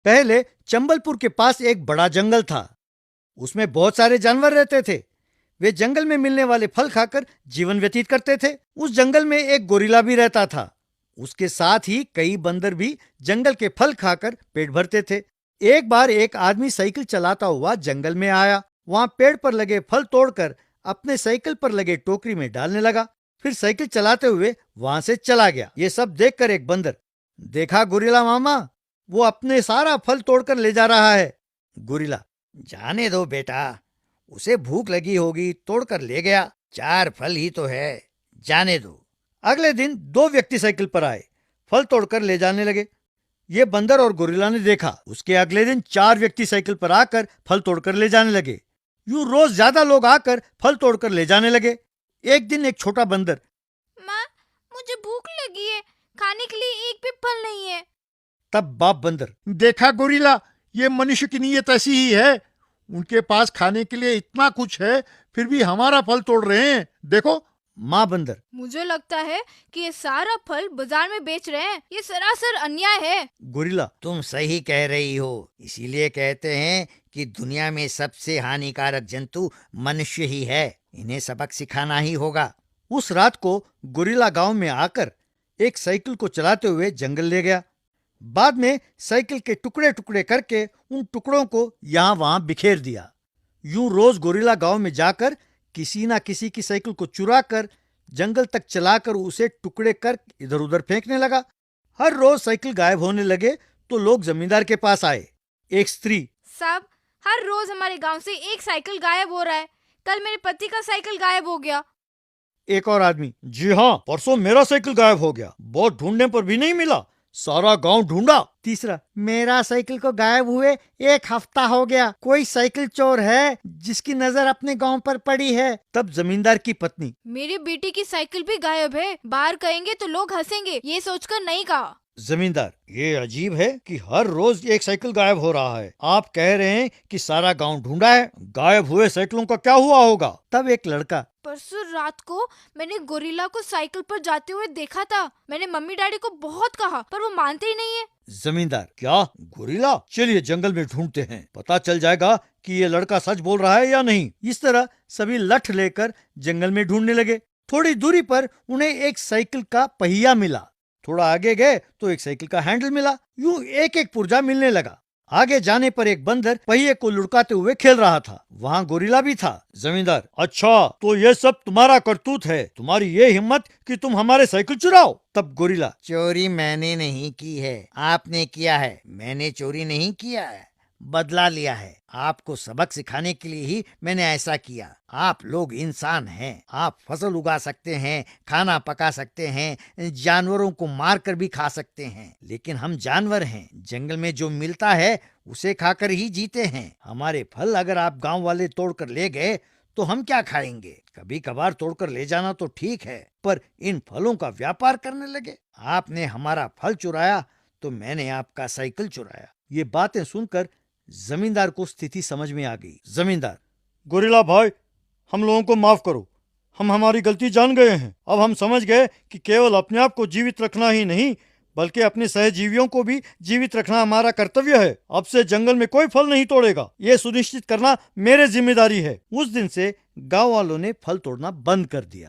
पहले चंबलपुर के पास एक बड़ा जंगल था। उसमें बहुत सारे जानवर रहते थे। वे जंगल में मिलने वाले फल खाकर जीवन व्यतीत करते थे। उस जंगल में एक गोरिल्ला भी रहता था। उसके साथ ही कई बंदर भी जंगल के फल खाकर पेट भरते थे। एक बार एक आदमी साइकिल चलाता हुआ जंगल में आया। वहां पेड़ पर लगे फल तोड़कर अपने साइकिल पर लगे टोकरी में डालने लगा। फिर साइकिल चलाते हुए वहां से चला गया। ये सब देखकर एक बंदर, देखा गोरिल्ला मामा, वो अपने सारा फल तोड़कर ले जा रहा है। गोरिल्ला, जाने दो बेटा, उसे भूख लगी होगी, तोड़कर ले गया। 4 फल ही तो है, जाने दो। अगले दिन 2 व्यक्ति साइकिल पर आए, फल तोड़कर ले जाने लगे। ये बंदर और गोरिल्ला ने देखा। उसके अगले दिन 4 व्यक्ति साइकिल पर आकर फल तोड़कर ले जाने लगे। यूं रोज ज्यादा लोग आकर फल तोड़कर ले जाने लगे। एक दिन एक छोटा बंदर, माँ, मुझे भूख लगी है, खाने के लिए एक भी फल नहीं है। तब बाप बंदर, देखा गोरिल्ला, ये मनुष्य की नीयत ऐसी ही है। उनके पास खाने के लिए इतना कुछ है, फिर भी हमारा फल तोड़ रहे हैं। देखो। माँ बंदर, मुझे लगता है कि ये सारा फल बाजार में बेच रहे हैं। ये सरासर अन्याय है। गोरिल्ला, तुम सही कह रही हो। इसीलिए कहते हैं कि दुनिया में सबसे हानिकारक जंतु मनुष्य ही है। इन्हें सबक सिखाना ही होगा। उस रात को गोरिल्ला गांव में आकर एक साइकिल को चलाते हुए जंगल ले गया। बाद में साइकिल के टुकड़े टुकड़े करके उन टुकड़ों को यहाँ वहां बिखेर दिया। यूं रोज गोरिल्ला गांव में जाकर किसी ना किसी की साइकिल को चुरा कर जंगल तक चलाकर उसे टुकड़े कर इधर उधर फेंकने लगा। हर रोज साइकिल गायब होने लगे तो लोग जमींदार के पास आए। एक स्त्री, साहब, हर रोज हमारे गांव से एक साइकिल गायब हो रहा है। कल मेरे पति का साइकिल गायब हो गया। एक और आदमी, जी हाँ, परसों मेरा साइकिल गायब हो गया, बहुत ढूंढने पर भी नहीं मिला, सारा गांव ढूंढा। तीसरा, मेरा साइकिल को गायब हुए 1 हफ्ता हो गया, कोई साइकिल चोर है जिसकी नजर अपने गांव पर पड़ी है। तब जमींदार की पत्नी, मेरी बेटी की साइकिल भी गायब है। बाहर कहेंगे तो लोग हंसेंगे, ये सोचकर नहीं कहा। जमींदार, ये अजीब है कि हर रोज एक साइकिल गायब हो रहा है। आप कह रहे हैं कि सारा गांव ढूंढा है, गायब हुए साइकिलों का क्या हुआ होगा? तब एक लड़का, परसों रात को मैंने गोरिल्ला को साइकिल पर जाते हुए देखा था। मैंने मम्मी डैडी को बहुत कहा, पर वो मानते ही नहीं है। जमींदार, क्या गोरिल्ला? चलिए जंगल में ढूंढते हैं, पता चल जाएगा कि ये लड़का सच बोल रहा है या नहीं। इस तरह सभी लठ लेकर जंगल में ढूंढने लगे। थोड़ी दूरी पर उन्हें एक साइकिल का पहिया मिला। थोड़ा आगे गए तो एक साइकिल का हैंडल मिला। यूं एक एक पुर्जा मिलने लगा। आगे जाने पर एक बंदर पहिए को लुढ़काते हुए खेल रहा था। वहाँ गोरिल्ला भी था। जमींदार, अच्छा, तो ये सब तुम्हारा करतूत है, तुम्हारी ये हिम्मत कि तुम हमारे साइकिल चुराओ? तब गोरिल्ला, चोरी मैंने नहीं की है, आपने किया है। मैंने चोरी नहीं किया है, बदला लिया है। आपको सबक सिखाने के लिए ही मैंने ऐसा किया। आप लोग इंसान हैं, आप फसल उगा सकते हैं, खाना पका सकते हैं, जानवरों को मार कर भी खा सकते हैं, लेकिन हम जानवर हैं। जंगल में जो मिलता है उसे खाकर ही जीते हैं। हमारे फल अगर आप गांव वाले तोड़कर ले गए तो हम क्या खाएंगे? कभी कभार तोड़कर ले जाना तो ठीक है, पर इन फलों का व्यापार करने लगे। आपने हमारा फल चुराया तो मैंने आपका साइकिल चुराया। ये बातें सुनकर जमींदार को स्थिति समझ में आ गई। जमींदार, गोरिल्ला भाई, हम लोगों को माफ करो, हम हमारी गलती जान गए हैं। अब हम समझ गए कि केवल अपने आप को जीवित रखना ही नहीं, बल्कि अपने सहजीवियों को भी जीवित रखना हमारा कर्तव्य है। अब से जंगल में कोई फल नहीं तोड़ेगा, ये सुनिश्चित करना मेरी जिम्मेदारी है। उस दिन से गांव वालों ने फल तोड़ना बंद कर दिया।